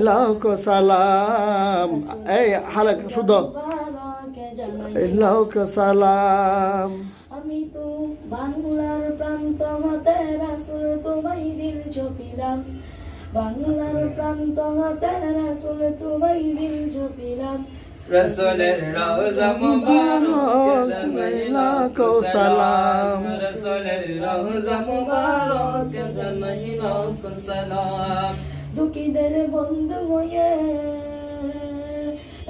লাউকো সালাম। এই হালাক শুদ্ধ। লাউকো সালাম। আমি তো বাংলার প্রান্ত হতে রাসূল তোমায় দিল ছপিলাম, বাংলার প্রান্ত হতে রাসূল তোমায় দিল ছপিলাম। রাসূলের রওজা মুবারক জানাই লাখো সালাম। রাসূলের রওজা মুবারক জানাই লাখো সালাম। দুঃখীদের বন্ধু হয়ে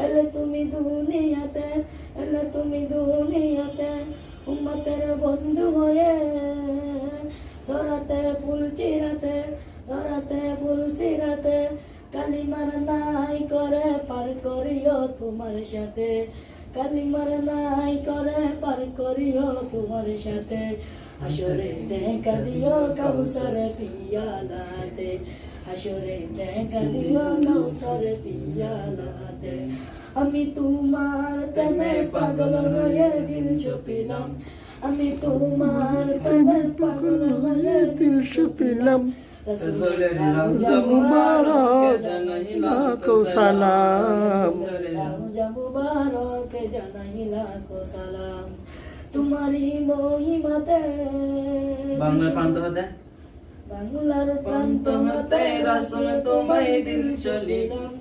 এলে তুমি দুনিয়াতে, এলে তুমি দুনিয়াতে, উম্মতের বন্ধু হয়ে ধরাতে ফুল চিরাতে, ধরাতে ফুল চিরাতে, কালিমার নাই করে পার করিও তোমার সাথে, কালিমার নাই করে পার করিও তোমার সাথে। হাসরে দেখা দিও কাউসার পিয়ালাতে, হাসরে দেখা দিও কাউসার পিয়ালাতে। আমি তোমার প্রেমে পাগল হয়ে দিল ছপিলাম, আমি তোমার প্রেমে পাগল হয়ে দিল ছপিলাম। রাসূলের রওজা মুবারক জানাই লাখো সালাম। রওজা মুবারক জানাই লাখো সালাম। তোমারই মহিমাতে বাংলার প্রান্ত হতে, বাংলার প্রান্ত হতে রাসূল তোমায় দিল ছপিলাম,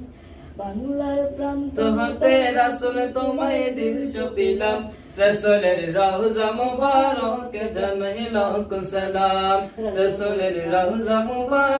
বাংলার প্রান্ত হতে রাসূল তোমায় দিল ছপিলাম। রাসূলের রওজা মুবারক জানাই লাখো সালাম। রাসূলের রওজা মুবারক